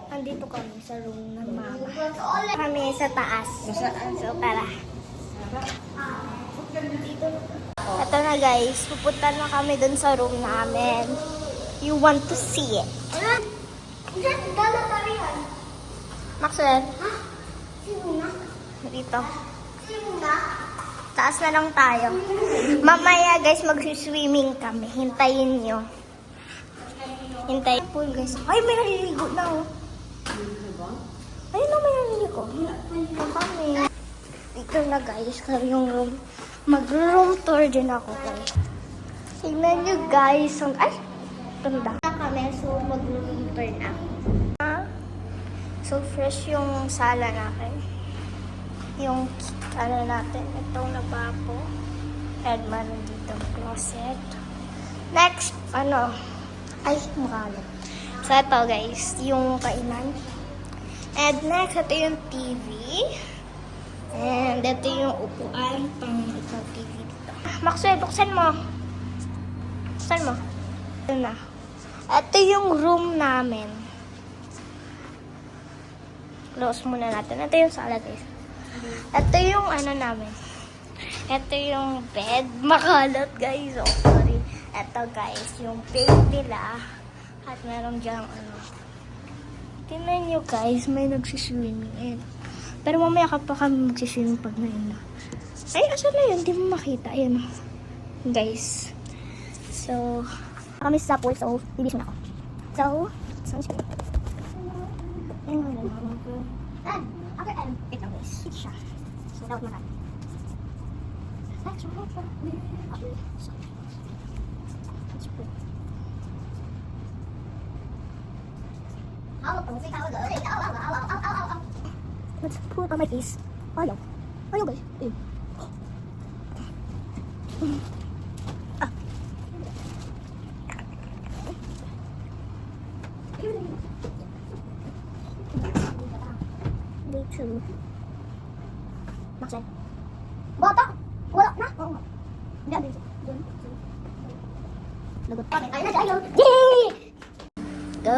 Andito kami sa room ng mama. Kami sa taas. So, tara. Ito na guys, pupunta na kami dun sa room namin. You want to see it? Maxwell? Dito. Taas na lang tayo. Mamaya guys, mag-swimming kami. Hintayin nyo. Hintayin po guys. Ay, may naliligo na oh. Ayun na, may naliligo. Dito kami. Dito na guys, yung room. Mag-room tour din ako guys. Tignan nyo guys. Ay, ganda. Kami, so mag-room tour na ako. So fresh yung sala natin. Yung ano natin, itong lababo. And meron dito closet. Next, ano? Ay, makalat. So ito guys, yung kainan. And next, ito yung TV. And ito yung upuan pang itong TV dito. Maxwell, buksan mo. Buksan mo. Ito na. Ito yung room namin. Close muna natin. Ito yung sala guys. Ito yung ano namin. Ito yung bed. Makalat guys. Oh, sorry. Ito guys, yung bed nila. At meron dyang ano. Tingnan nyo guys, may nagsiswimming. Pero mamaya ka pa kami magsiswimming pag na yun. Ay, asan na yun? Hindi mo makita. Ayan. Guys. So, kami sa pool. So, bibis na ako. So, sunscreen. Ayun na naman. After wait lang guys. It's siya. So, dapat na tayo. Next, let's put on my face. Ayaw. Ayaw guys. Ayun. Day 2. Maxwell. Bata! Wala na! Oo nga. Hindi, hindi. Lagot pa. Ay, ayaw! Yay! Go!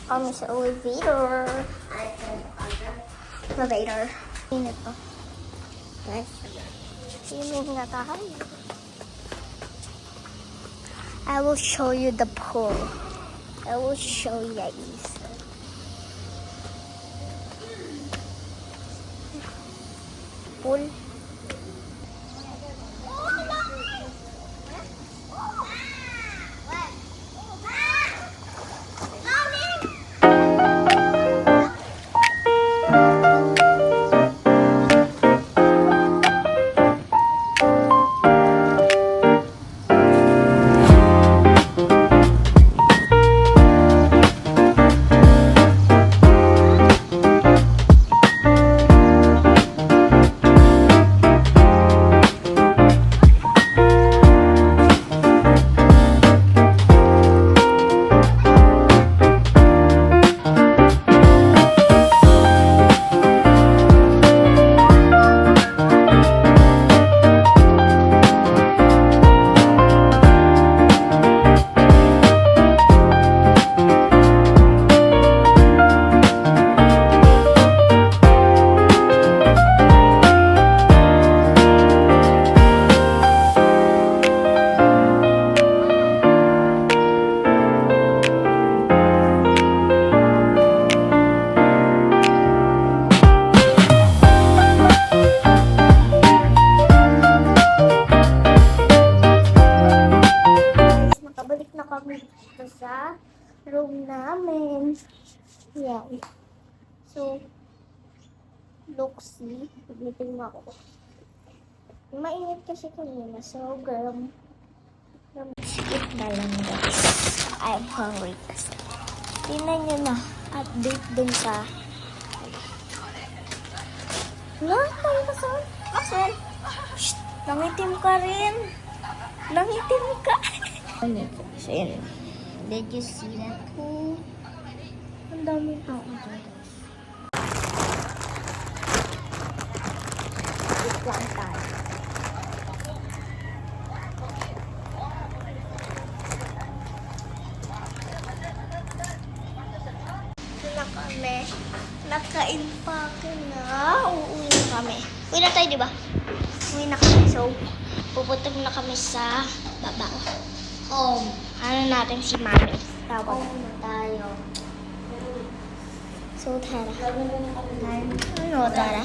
Kami sa elevator. Elevator. Init to. Guys. Swimming na tayo. I will show you the pool. I will show you guys. Pool. Sa room namin. Yeah. So, look, see. Pagnitin mo ako. Mainit kasi kanina. So, girl, skip na lang guys. I'm hungry kasi. Tingnan nyo na. Update dun sa tayo na saan? Maxwell! Shh! Nangitim ka rin. Nangitim ka. So, yun. Did you see that pool? Ang daming tao dyan. Wait lang tayo. na kami. Naka-impake na. Uuwi na kami. Uwi na tayo, di ba? Uwi na kami. So, pupunta na kami sa baba. Ano natin si Mami. Tawag na tayo. So, tara. Ano, tara?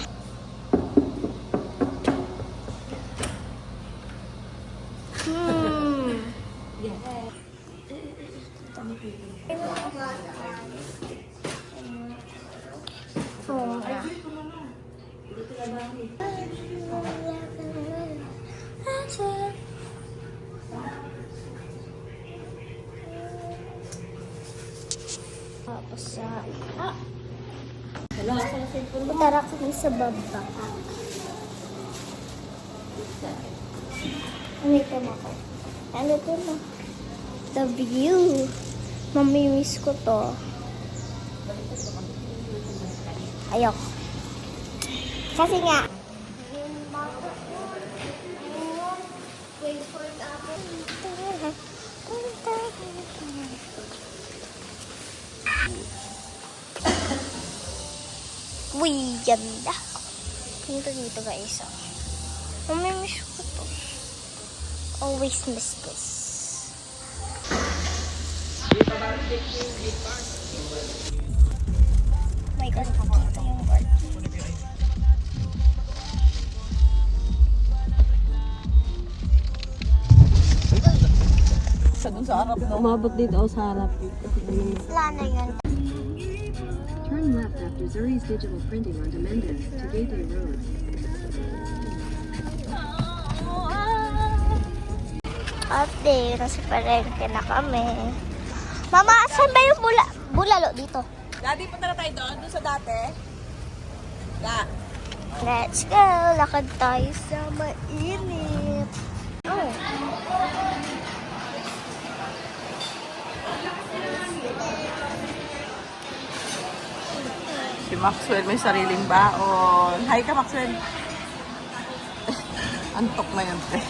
Tapos sa... Tara kami sa baba. Ito na ako. Ano to na? The view. Mamimiss ko to. Ayoko. Kasi nga. Wait for it ako. Uy, ganda. Punta dito guys. Mamimiss ko to. Always miss this. My God, nakikita yung bird. Sa harap na. Umabot dito ako sa harap. Wala na yun. Turn left after Zuri's Digital Printing onto Mendez to Gateway Road. Ate, nasa palengke na kami. Mama, saan ba yung bulalo dito? Daddy, punta na tayo doon sa dati. Let's go! Lakad tayo sa mainit. Oh. Si Maxwell may sariling baon. Hi ka, Maxwell. Antok na yan, pre.